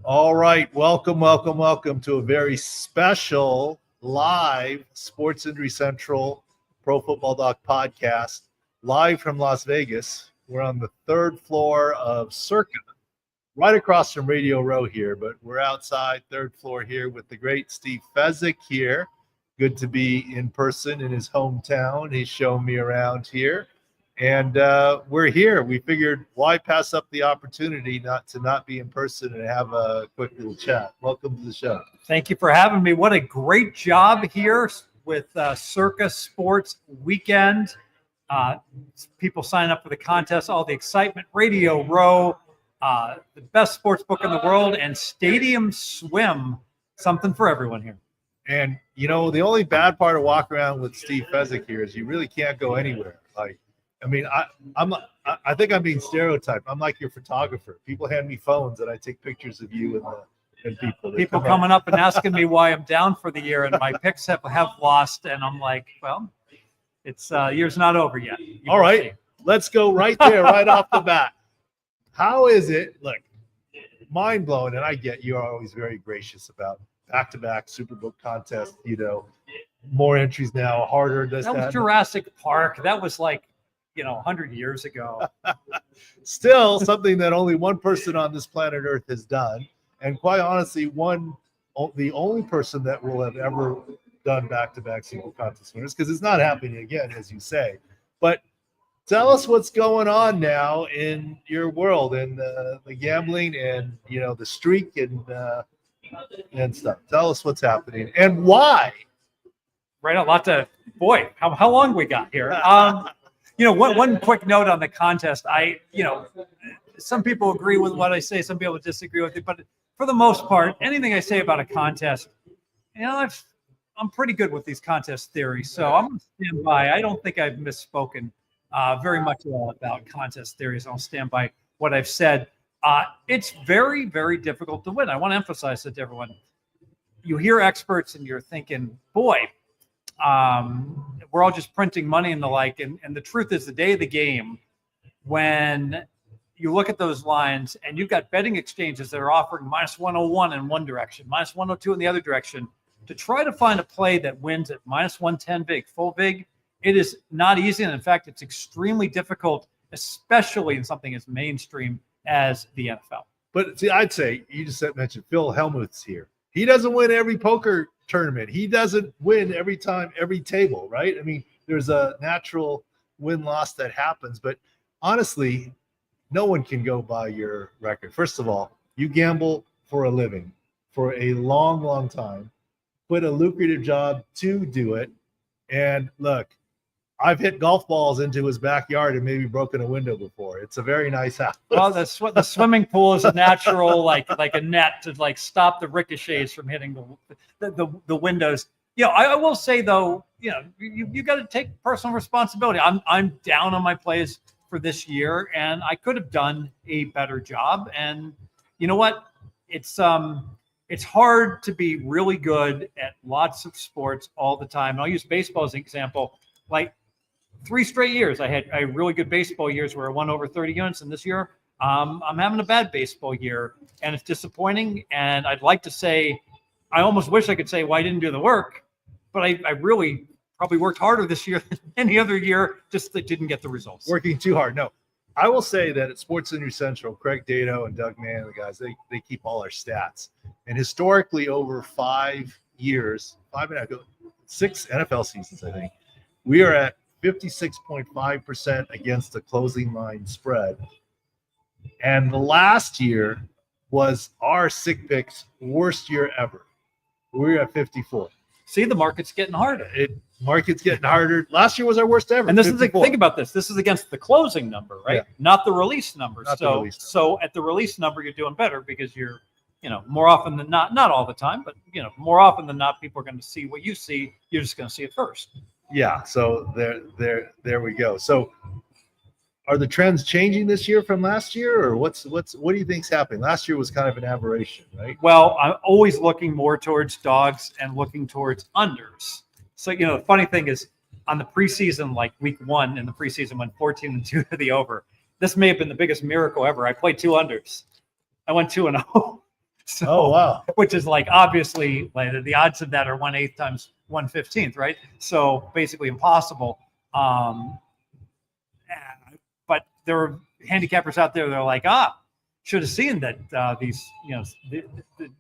All right, welcome to a very special live Sports Injury Central Pro Football Doc podcast, live from Las Vegas. We're on the third floor of Circa, right across from Radio Row here, but we're outside, third floor here with the great Steve Fezzik here. Good to be in person in his hometown. He's shown me around here. And we're here. We figured, why pass up the opportunity not be in person and have a quick little chat. Welcome to the show. Thank you for having me. What a great job here with Circa Sports Weekend. People sign up for the contest, all the excitement, Radio Row, the best sports book in the world, and Stadium Swim, something for everyone here. And, you know, the only bad part of walking around with Steve Fezzik here is you really can't go anywhere. I think I'm being stereotyped. I'm like your photographer. People hand me phones and I take pictures of you and people. People coming up and asking me why I'm down for the year and my picks have lost. And I'm like, well, it's year's not over yet. All right, let's go right there, right off the bat. How is it? Look, mind blowing. And I get you're always very gracious about back-to-back Superbook contest. You know, more entries now, harder. That was Jurassic Park. That was like, 100 years ago. Still something that only one person on this planet Earth has done. And quite honestly, the only person that will have ever done back-to-back single contest winners, because it's not happening again, as you say. But tell us what's going on now in your world and the gambling and, the streak and stuff. Tell us what's happening and why. Right. A lot to, boy, how long we got here. One quick note on the contest. Some people agree with what I say. Some people disagree with it. But for the most part, anything I say about a contest, I'm pretty good with these contest theories. So I'm going to stand by. I don't think I've misspoken very much about contest theories. I'll stand by what I've said. It's very, very difficult to win. I want to emphasize that to everyone. You hear experts and you're thinking, boy, we're all just printing money and the like. And the truth is, the day of the game, when you look at those lines and you've got betting exchanges that are offering minus 101 in one direction, minus 102 in the other direction, to try to find a play that wins at minus 110 big, full big, it is not easy. And in fact, it's extremely difficult, especially in something as mainstream as the NFL. But see, I'd say, you just mentioned Phil Hellmuth's here. He doesn't win every poker tournament. He doesn't win every time, every table, right? I mean, there's a natural win-loss that happens. But honestly, no one can go by your record. First of all, you gamble for a living for a long, long time, quit a lucrative job to do it. And look, I've hit golf balls into his backyard and maybe broken a window before. It's a very nice house. Well, the swimming pool is a natural, like a net to stop the ricochets from hitting the windows. I will say though, you got to take personal responsibility. I'm down on my plays for this year, and I could have done a better job. And you know what? It's hard to be really good at lots of sports all the time. And I'll use baseball as an example. Like 3 straight years, I had really good baseball years where I won over 30 units. And this year, I'm having a bad baseball year, and it's disappointing. And I'd like to say, I almost wish I could say, well, I didn't do the work, but I really probably worked harder this year than any other year, just that didn't get the results. Working too hard. No, I will say that at Sports Injury Central, Craig Dato and Doug Mann, the guys, they keep all our stats. And historically, over 5 years, 6 NFL seasons, I think, we are at 56.5% against the closing line spread. And the last year was our sick picks worst year ever. We were at 54. See, the market's getting harder. Market's getting harder. Last year was our worst ever. And this 54. Think about this. This is against the closing number, right? Yeah. Not the release number. So at the release number, you're doing better because you're, more often than not all the time, but more often than not, people are going to see what you see. You're just going to see it first. Yeah. So there we go. So are the trends changing this year from last year, or what do you think's happening? Last year was kind of an aberration, right? Well, I'm always looking more towards dogs and looking towards unders. So, the funny thing is, on the preseason, like week 1 in the preseason, went 14-2 to the over. This may have been the biggest miracle ever. I played 2 unders. I went 2-0. So, Oh, wow. which is like obviously like the odds of that are 1/8 times 1/15, right? So basically impossible. But there are handicappers out there that are like, should have seen that these, the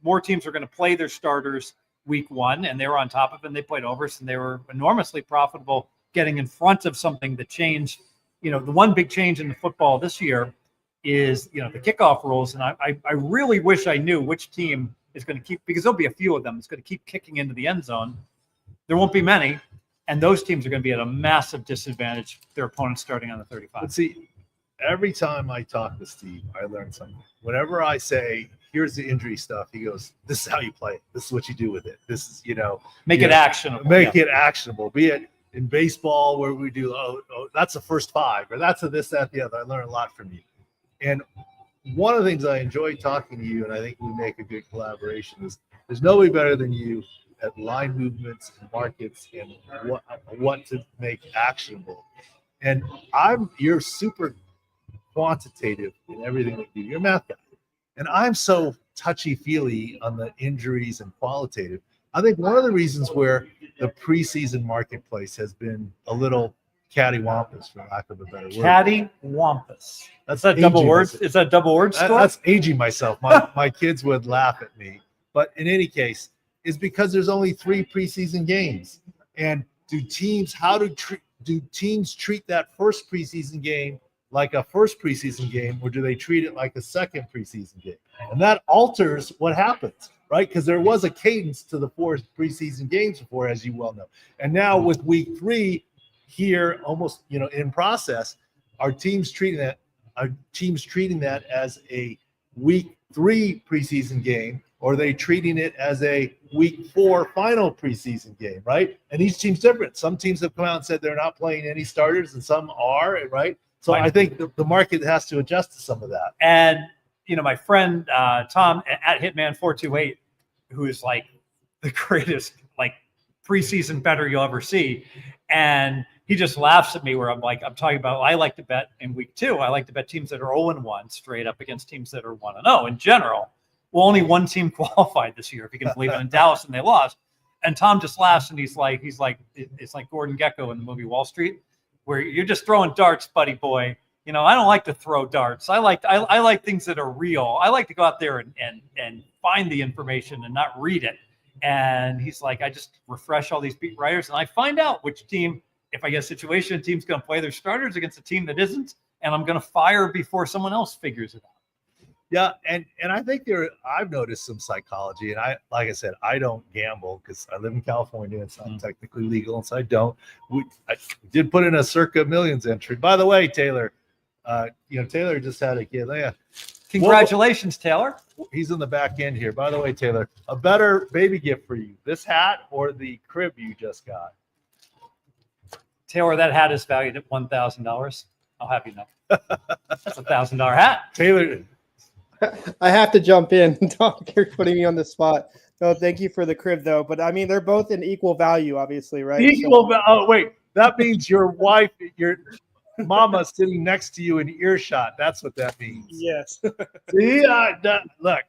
more teams are going to play their starters week one, and they were on top of it, and they played overs, and they were enormously profitable getting in front of something that changed. The one big change in the football this year is, the kickoff rules. And I really wish I knew which team is going to keep, because there'll be a few of them that's going to keep kicking into the end zone. There won't be many. And those teams are going to be at a massive disadvantage, their opponents starting on the 35. But see, every time I talk to Steve, I learn something. Whenever I say, here's the injury stuff, he goes, this is how you play it. This is what you do with it. This is, make it actionable. Make it actionable. Be it in baseball where we do, that's the first five, or that's a this, that, the other. I learn a lot from you. And one of the things I enjoy talking to you, and I think we make a good collaboration, is there's nobody better than you at line movements and markets and what to make actionable. And you're super quantitative in everything that you do. You're a math guy. And I'm so touchy-feely on the injuries and qualitative. I think one of the reasons where the preseason marketplace has been a little cattywampus, for lack of a better word. Cattywampus. That's a double word. Is that a double word store? That's aging myself. My kids would laugh at me. But in any case, is because there's only 3 preseason games. And do teams treat that first preseason game like a first preseason game, or do they treat it like a second preseason game? And that alters what happens, right? Because there was a cadence to the 4 preseason games before, as you well know. And now with week 3 here, almost in process, are teams treating that as a week 3 preseason game, or are they treating it as a week 4 final preseason game, right? And each team's different. Some teams have come out and said they're not playing any starters, and some are, right? So I think the market has to adjust to some of that. And, my friend Tom at Hitman428, who is like the greatest preseason bettor you'll ever see. And he just laughs at me where I'm talking about, I like to bet in week 2. I like to bet teams that are 0-1 straight up against teams that are 1-0 in general. Well, only one team qualified this year, if you can believe it, in Dallas, and they lost. And Tom just laughs, and he's like, it's like Gordon Gekko in the movie Wall Street, where you're just throwing darts, buddy boy. I don't like to throw darts. I like things that are real. I like to go out there and find the information and not read it. And he's like, I just refresh all these beat writers, and I find out which team, if I get a situation, a team's going to play their starters against a team that isn't, and I'm going to fire before someone else figures it out. Yeah, and I think I've noticed some psychology, and like I said, I don't gamble because I live in California. It's not technically legal, and so I don't. I did put in a Circa Millions entry. By the way, Taylor, Taylor just had a kid. Yeah. Congratulations, Taylor. He's in the back end here. By the way, Taylor, a better baby gift for you: this hat or the crib you just got. Taylor, that hat is valued at $1,000. I'll have you know. That's a $1,000 hat. Taylor. I have to jump in. Tom, you're putting me on the spot. No, thank you for the crib, though. But I mean, they're both in equal value, obviously, right? Oh, wait. That means your wife, your mama sitting next to you in earshot. That's what that means. Yes. See, look,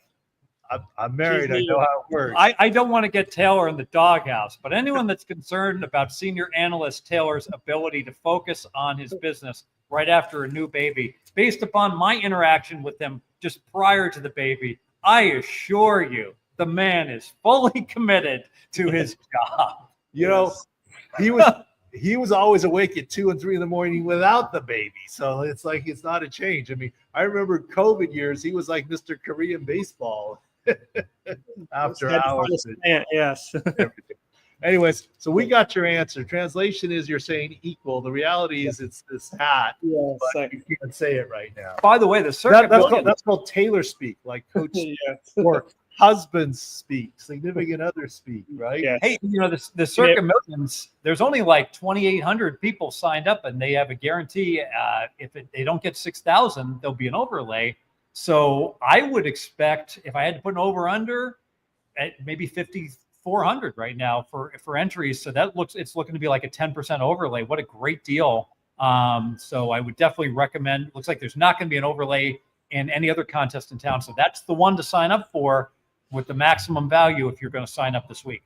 I'm married. I know how it works. I don't want to get Taylor in the doghouse, but anyone that's concerned about senior analyst Taylor's ability to focus on his business right after a new baby, based upon my interaction with him just prior to the baby, I assure you, the man is fully committed to his job. He was always awake at 2 and 3 in the morning without the baby. So it's like, it's not a change. I mean, I remember COVID years, he was like Mr. Korean baseball after hours. Yes. Anyways, so we got your answer. Translation is you're saying equal. The reality is it's this hat, but you can't say it right now. By the way, the Circa that's called Taylor speak, like Coach or husbands speak, significant others speak, right? Yes. Hey, the Circa Millions, there's only like 2,800 people signed up, and they have a guarantee. They don't get 6,000, there'll be an overlay. So I would expect, if I had to put an over-under, at maybe 5,400 right now for entries. So it's looking to be like a 10% overlay. What a great deal. So I would definitely recommend. Looks like there's not going to be an overlay in any other contest in town. So that's the one to sign up for. with the maximum value if you're going to sign up this week.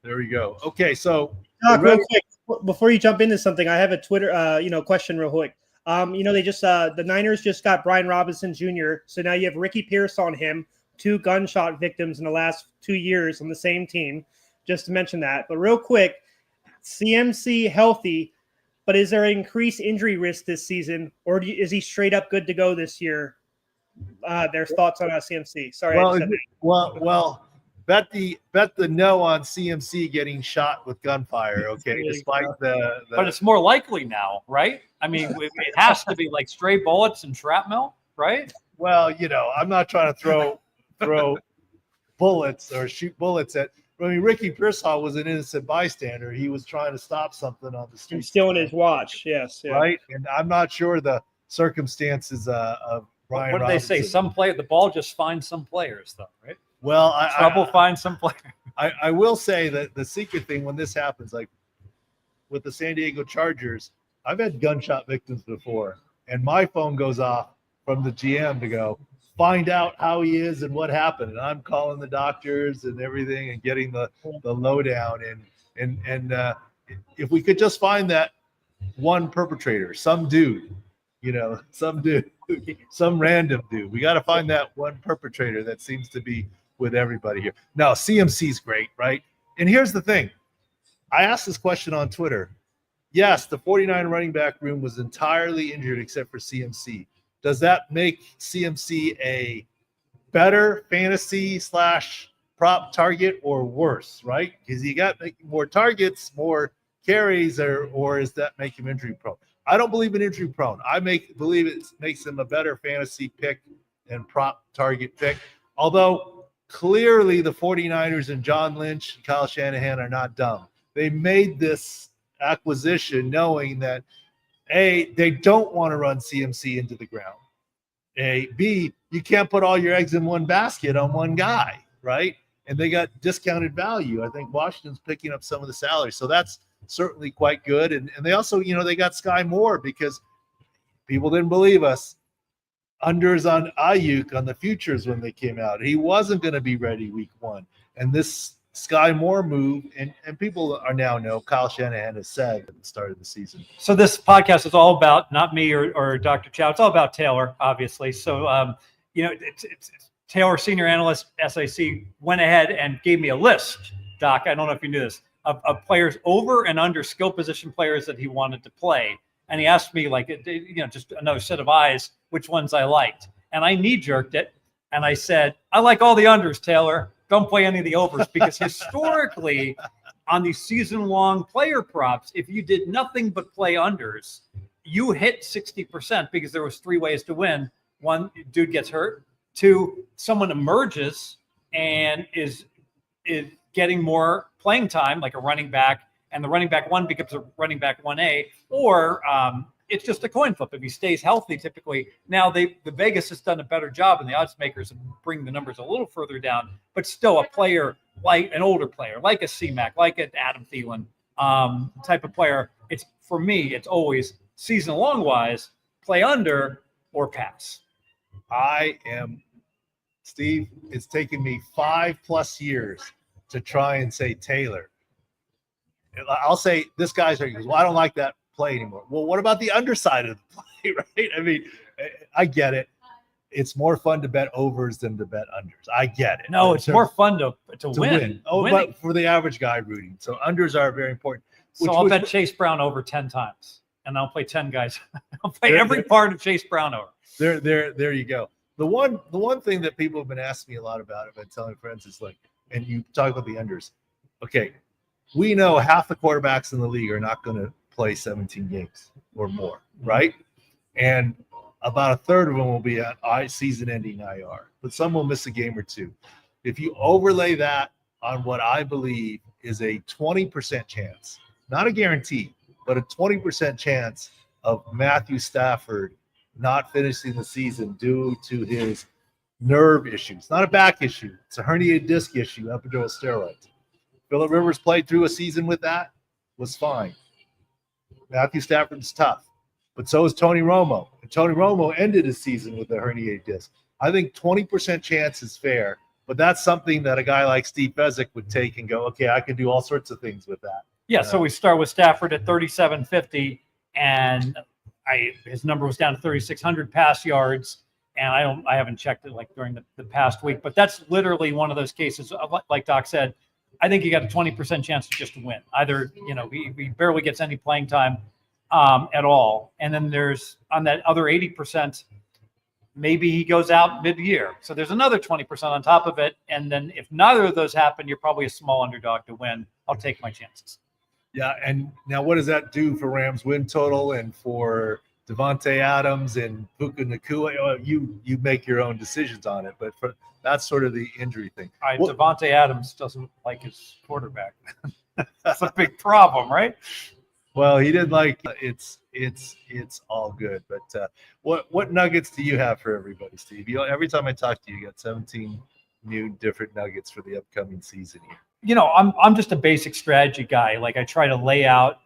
There we go. Okay, so Doc, real quick, before you jump into something, I have a Twitter, question real quick. They just the Niners just got Brian Robinson Jr. So now you have Ricky Pierce on him, 2 gunshot victims in the last 2 years on the same team. Just to mention that. But real quick, CMC healthy, but is there increased injury risk this season, or is he straight up good to go this year? There's thoughts on CMC. Sorry. Well, bet the no on CMC getting shot with gunfire. Okay, despite the but it's more likely now, right? I mean, it has to be like stray bullets and shrapnel, right? Well, I'm not trying to throw bullets or shoot bullets at. I mean, Ricky Pearsall was an innocent bystander. He was trying to stop something on the street. Stealing his watch, yes. Yeah. Right? And I'm not sure the circumstances of Brian What did they say? The ball just finds some players, though, right? Well, trouble finds some players. I will say that the secret thing when this happens, like with the San Diego Chargers, I've had gunshot victims before, and my phone goes off from the GM to go, find out how he is and what happened. And I'm calling the doctors and everything and getting the lowdown. And if we could just find that one perpetrator, some dude, some random dude, we got to find that one perpetrator that seems to be with everybody here. Now, CMC's great, right? And here's the thing. I asked this question on Twitter. Yes, the 49 running back room was entirely injured except for CMC. Does that make CMC a better fantasy / prop target or worse, right? Because you got more targets, more carries, or does that make him injury prone? I don't believe in injury prone. I believe it makes him a better fantasy pick and prop target pick. Although clearly the 49ers and John Lynch and Kyle Shanahan are not dumb. They made this acquisition knowing that A, they don't want to run CMC into the ground. B, you can't put all your eggs in one basket on one guy, right? And they got discounted value. I think Washington's picking up some of the salary. So that's certainly quite good. And they also, they got Sky Moore because people didn't believe us. Unders on Ayuk on the futures when they came out. He wasn't going to be ready week 1. And this Sky Moore move, and people are now know, Kyle Shanahan has said at the start of the season. So this podcast is all about, not me or Dr. Chao, it's all about Taylor, obviously. So, it's Taylor, senior analyst, SIC, went ahead and gave me a list, Doc, I don't know if you knew this, of players over and under skill position players that he wanted to play. And he asked me, just another set of eyes, which ones I liked. And I knee-jerked it, and I said, I like all the unders, Taylor. Don't play any of the overs, because historically on these season-long player props, if you did nothing but play unders, you hit 60% because there was 3 ways to win. 1, dude gets hurt. 2, someone emerges and is getting more playing time, like a running back, and the running back 1 becomes a running back 1A, or it's just a coin flip if he stays healthy. Typically, now the Vegas has done a better job, and the odds makers bring the numbers a little further down. But still, a player like an older player, like a C-Mac, like an Adam Thielen type of player, for me, it's always season long wise, play under or pass. Steve, it's taken me 5+ years to try and say Taylor. I'll say this guy's hurt. He goes, well, I don't like that play anymore. Well, what about the underside of the play, right? I mean, I get it. It's more fun to bet overs than to bet unders. I get it. No, it's more fun to win. Oh, winning. But for the average guy rooting. So unders are very important. So I'll bet Chase Brown over 10 times, and I'll play 10 guys. I'll play every part of Chase Brown over. There you go. The one thing that people have been asking me a lot about, I've been telling friends, is and you talk about the unders. Okay, we know half the quarterbacks in the league are not going to play 17 games or more, right? And about a third of them will be at season-ending IR, but some will miss a game or 2. If you overlay that on what I believe is a 20% chance, not a guarantee, but a 20% chance of Matthew Stafford not finishing the season due to his nerve issues, not a back issue. It's a herniated disc issue, epidural steroids. Phillip Rivers played through a season with that, was fine. Matthew Stafford's tough, but so is Tony Romo. And Tony Romo ended his season with a herniated disc. I think 20% chance is fair But that's something that a guy like Steve Fezzik would take and go, okay, I can do all sorts of things with that. Yeah, so we start with Stafford at 3,750, and his number was down to 3,600 pass yards, and I haven't checked it like during the past week, but that's literally one of those cases, like Doc said. I think you got a 20% chance just to win. Either he barely gets any playing time at all, and then there's on that other 80%. Maybe he goes out mid-year. So there's another 20% on top of it. And then if neither of those happen, you're probably a small underdog to win. I'll take my chances. Yeah, and now what does that do for Rams win total and for Devontae Adams and Puka Nacua? You make your own decisions on it, but that's sort of the injury thing. Devontae Adams doesn't like his quarterback. That's a big problem, right? Well, he did like it's all good. But what nuggets do you have for everybody, Steve? Every time I talk to you, you got 17 new different nuggets for the upcoming season here. I'm just a basic strategy guy. Like I try to lay out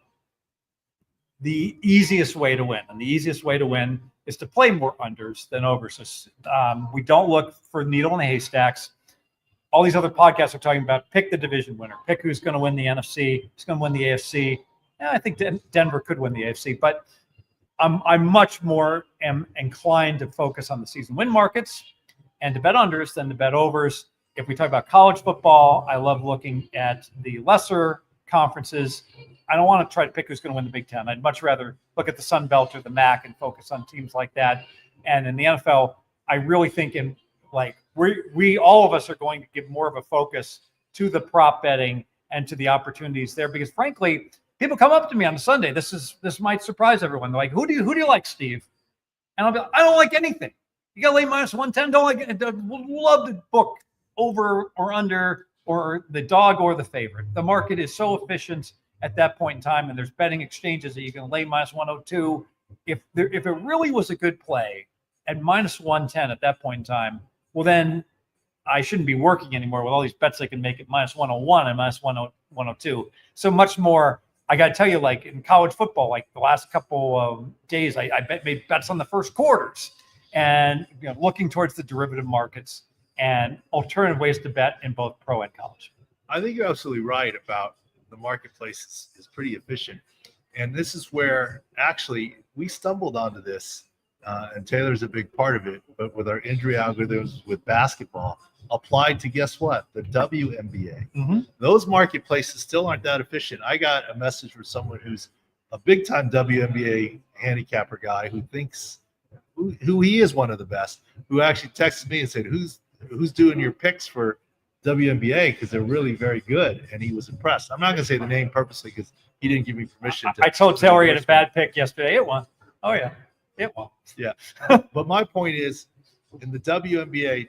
the easiest way to win, and the easiest way to win is to play more unders than overs. So we don't look for needle in the haystacks. All these other podcasts are talking about pick the division winner, pick who's going to win the NFC, who's going to win the AFC. Yeah, I think Denver could win the AFC, but I'm much more inclined to focus on the season win markets and to bet unders than to bet overs. If we talk about college football, I love looking at the lesser conferences. I don't want to try to pick who's going to win the Big Ten. I'd much rather look at the Sun Belt or the MAC and focus on teams like that. And in the NFL, I really think we all of us are going to give more of a focus to the prop betting and to the opportunities there, because frankly, people come up to me on Sunday. This might surprise everyone. They're like, who do you like, Steve? And I'll be like, I don't like anything. You got to lay minus 110. Don't like it. Would love to book over or under or the dog or the favorite. The market is so efficient at that point in time, and there's betting exchanges that you can lay minus 102. If it really was a good play at minus 110 at that point in time, well, then I shouldn't be working anymore with all these bets I can make at minus 101 and minus 102. So much more. I got to tell you, like in college football, like the last couple of days, I made bets on the first quarters and looking towards the derivative markets and alternative ways to bet in both pro and college. I think you're absolutely right about the marketplace is pretty efficient. And this is where actually we stumbled onto this, and Taylor's a big part of it, but with our injury algorithms with basketball applied to, guess what, the WNBA. Mm-hmm. Those marketplaces still aren't that efficient. I got a message from someone who's a big time WNBA handicapper guy who thinks who he is one of the best, who actually texted me and said, who's doing your picks for WNBA, because they're really very good, and he was impressed. I'm not going to say the name purposely because he didn't give me permission to. I told Taylor he had a bad pick yesterday. It won. Oh yeah, it won. Yeah, but my point is, in the WNBA,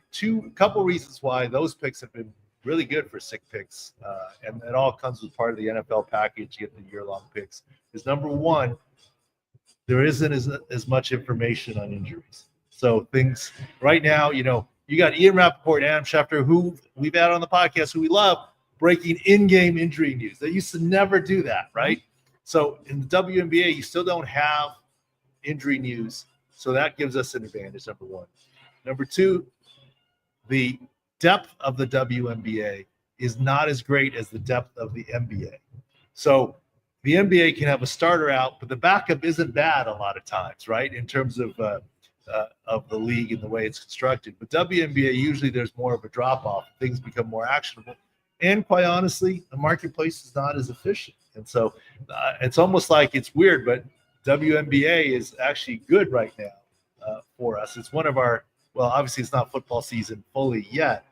couple reasons why those picks have been really good for sick picks, and it all comes with part of the NFL package. You get the year-long picks. Is number one, there isn't as much information on injuries. So things right now, you got Ian Rappaport and Adam Schefter, who we've had on the podcast, who we love, breaking in-game injury news. They used to never do that, right? So in the WNBA, you still don't have injury news. So that gives us an advantage, number one. Number two, the depth of the WNBA is not as great as the depth of the NBA. So the NBA can have a starter out, but the backup isn't bad a lot of times, right, in terms of the league and the way it's constructed. But WNBA, usually there's more of a drop-off. Things become more actionable. And quite honestly, the marketplace is not as efficient. And so it's almost like it's weird, but WNBA is actually good right now for us. It's one of our, well, obviously it's not football season fully yet.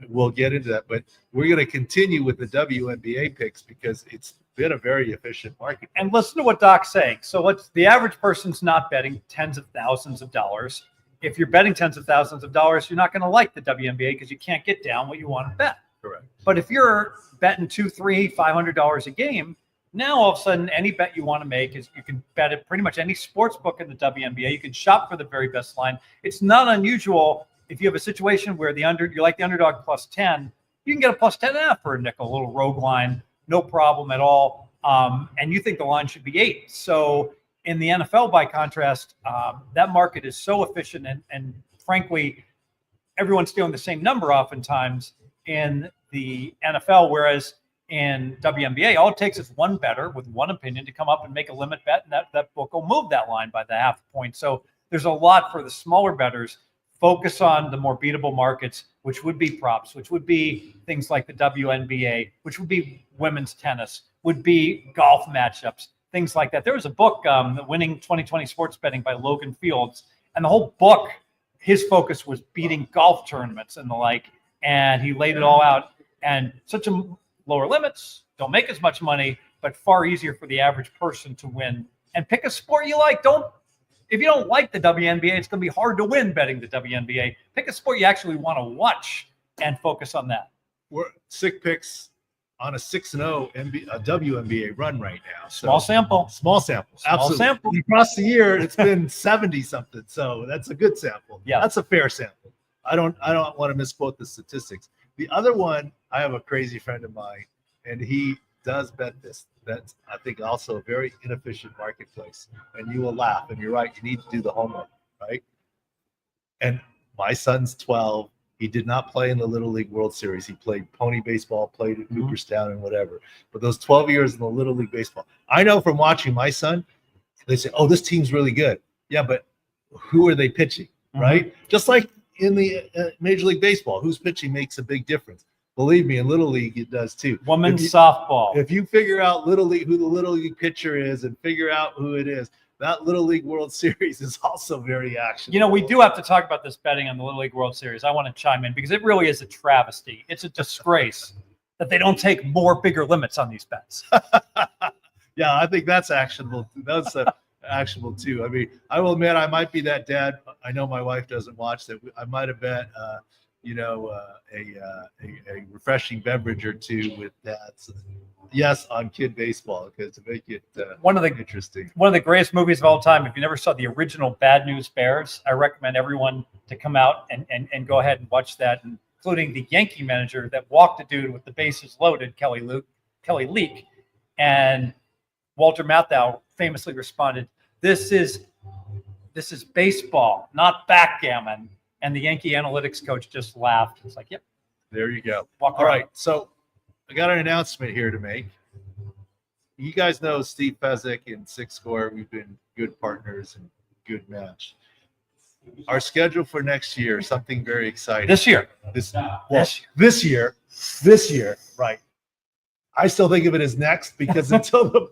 We'll get into that, but we're going to continue with the WNBA picks because it's been a very efficient market. And listen to what Doc's saying. So the average person's not betting tens of thousands of dollars. If you're betting tens of thousands of dollars, you're not going to like the WNBA because you can't get down what you want to bet. Correct. But if you're betting $200, $300, $500 a game, now all of a sudden any bet you want to make is you can bet at pretty much any sports book in the WNBA. You can shop for the very best line. It's not unusual if you have a situation where you like the underdog plus 10, you can get a plus 10.5 for a nickel, a little rogue line, no problem at all. And you think the line should be 8. So in the NFL, by contrast, that market is so efficient and frankly, everyone's doing the same number oftentimes in the NFL, whereas in WNBA, all it takes is one bettor with one opinion to come up and make a limit bet, and that book will move that line by the half point. So there's a lot for the smaller bettors. Focus on the more beatable markets, which would be props, which would be things like the WNBA, which would be women's tennis, would be golf matchups, things like that. There was a book, Winning 2020 Sports Betting by Logan Fields, and the whole book, his focus was beating golf tournaments and the like, and he laid it all out. And such a lower limits, don't make as much money, but far easier for the average person to win. And pick a sport you like. If you don't like the WNBA, it's going to be hard to win betting the WNBA. Pick a sport you actually want to watch and focus on that. We're sick picks on a 6-0 WNBA run right now. So Small sample. Small sample. Absolutely. Sample. Across the year, it's been 70 something. So that's a good sample. Yeah. That's a fair sample. I don't want to misquote the statistics. The other one, I have a crazy friend of mine, and he does bet this. That's, I think, also a very inefficient marketplace. And you will laugh. And you're right. You need to do the homework, right? And my son's 12. He did not play in the Little League World Series. He played pony baseball, played at Cooperstown and whatever. But those 12 years in the Little League baseball, I know from watching my son, they say, oh, this team's really good. Yeah, but who are they pitching, right? Just like in the Major League Baseball, who's pitching makes a big difference. Believe me, in Little League, it does too. Women's softball. If you figure out Little League, who the Little League pitcher is and figure out who it is, that Little League World Series is also very actionable. You know, we do have to talk about this betting on the Little League World Series. I want to chime in because it really is a travesty. It's a disgrace that they don't take more bigger limits on these bets. Yeah, I think that's actionable. That's actionable too. I mean, I will admit I might be that dad. I know my wife doesn't watch that. I might have bet, a refreshing beverage or two with dads. Yes, on kid baseball because to make it interesting. One of the greatest movies of all time. If you never saw the original Bad News Bears, I recommend everyone to come out and go ahead and watch that, including the Yankee manager that walked the dude with the bases loaded, Kelly Leak, and Walter Matthau famously responded, "This is baseball, not backgammon." And the Yankee analytics coach just laughed. It's like, yep. There you go. All right, so I got an announcement here to make. You guys know Steve Fezzik and Six Score. We've been good partners and good match. Our schedule for next year, something very exciting. This year, right. I still think of it as next because until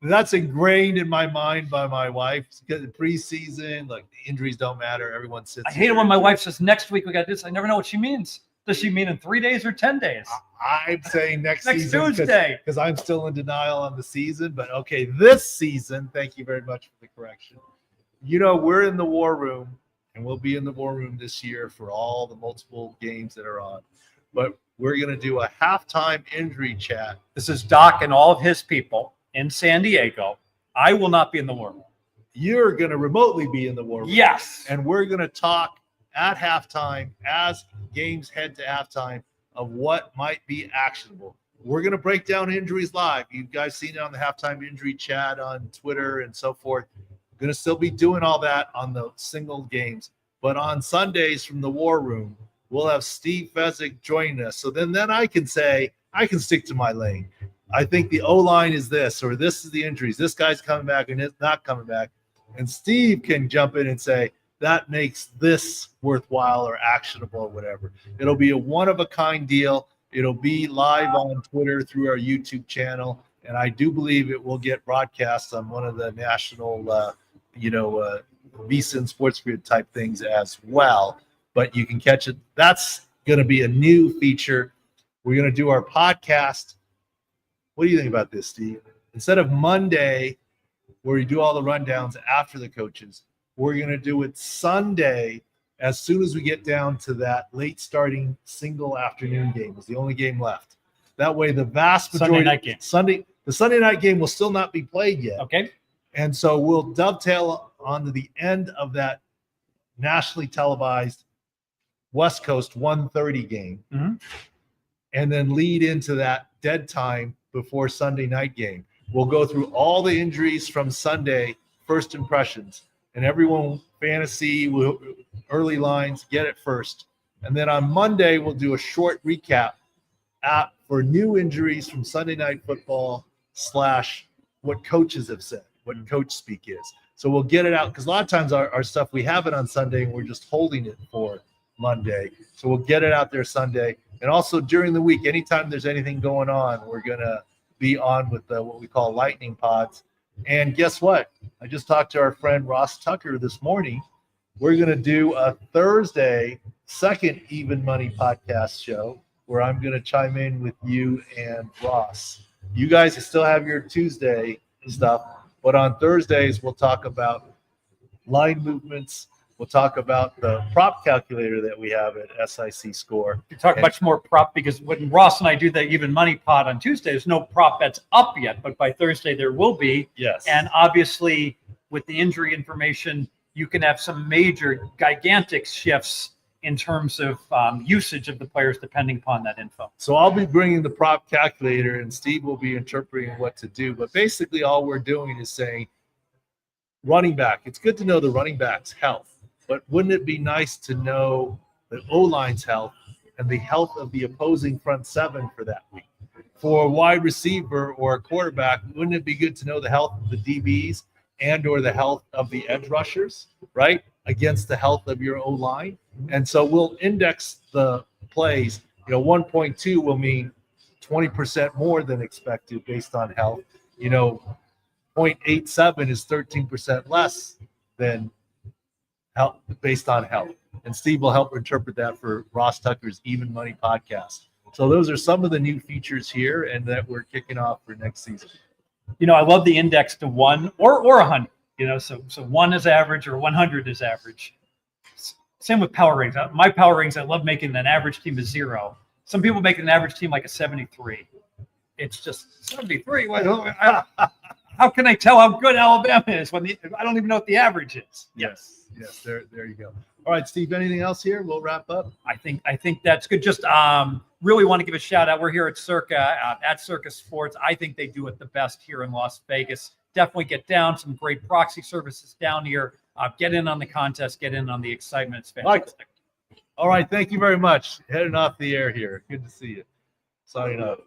that's ingrained in my mind by my wife. Because the preseason, the injuries don't matter. Everyone sits. I hate it when my wife says next week we got this. I never know what she means. Does she mean in 3 days or 10 days? I'm saying next season Tuesday because I'm still in denial on the season. But okay, this season. Thank you very much for the correction. You know, we're in the war room, and we'll be in the war room this year for all the multiple games that are on. But we're going to do a halftime injury chat. This is Doc and all of his people in San Diego. I will not be in the war room. You're going to remotely be in the war room. Yes. And we're going to talk at halftime as games head to halftime of what might be actionable. We're going to break down injuries live. You guys seen it on the halftime injury chat on Twitter and so forth. We're going to still be doing all that on the single games. But on Sundays from the war room, we'll have Steve Fezzik joining us. So then I can say, I can stick to my lane. I think the O-line is this, or this is the injuries. This guy's coming back and it's not coming back. And Steve can jump in and say, that makes this worthwhile or actionable or whatever. It'll be a one-of-a-kind deal. It'll be live on Twitter through our YouTube channel. And I do believe it will get broadcast on one of the national, VSiN Sports Grid type things as well. But you can catch it. That's going to be a new feature. We're going to do our podcast. What do you think about this, Steve? Instead of Monday, where you do all the rundowns after the coaches, we're going to do it Sunday as soon as we get down to that late starting single afternoon game. It's the only game left. That way, the vast majority the Sunday night game will still not be played yet. Okay. And so we'll dovetail onto the end of that nationally televised West Coast 1:30 game, and then lead into that dead time before Sunday night game. We'll go through all the injuries from Sunday, first impressions, and everyone fantasy early lines, get it first. And then on Monday, we'll do a short recap for new injuries from Sunday Night Football / what coaches have said, what coach speak is. So we'll get it out because a lot of times our stuff, we have it on Sunday and we're just holding it for Monday. So we'll get it out there Sunday. And also during the week, anytime there's anything going on, we're going to be on with what we call lightning pods. And guess what? I just talked to our friend Ross Tucker this morning. We're going to do a Thursday second Even Money podcast show where I'm going to chime in with you and Ross. You guys still have your Tuesday stuff, but on Thursdays, we'll talk about line movements. We'll talk about the prop calculator that we have at SIC Score. You talk much more prop because when Ross and I do the Even Money pod on Tuesday, there's no prop bets up yet, but by Thursday there will be. Yes. And obviously with the injury information, you can have some major gigantic shifts in terms of usage of the players depending upon that info. So I'll be bringing the prop calculator and Steve will be interpreting what to do. But basically all we're doing is saying running back. It's good to know the running back's health. But wouldn't it be nice to know the O-line's health and the health of the opposing front seven for that week? For a wide receiver or a quarterback, wouldn't it be good to know the health of the DBs and or the health of the edge rushers, right, against the health of your O-line? And so we'll index the plays. 1.2 will mean 20% more than expected based on health. 0.87 is 13% less than health based on health. And Steve will help interpret that for Ross Tucker's Even Money podcast. So those are some of the new features here and that we're kicking off for next season. I love the index to 1 or 100. So 1 is average or 100 is average. Same with power ratings. My power ratings, I love making an average team a 0. Some people make an average team like a 73. It's just 73. How can I tell how good Alabama is when I don't even know what the average is? Yes. There you go. All right, Steve. Anything else here? We'll wrap up. I think that's good. Just really want to give a shout out. We're here at Circa at Circa Sports. I think they do it the best here in Las Vegas. Definitely get down. Some great proxy services down here. Get in on the contest. Get in on the excitement. It's fantastic. All right. Thank you very much. Heading off the air here. Good to see you. Signing up.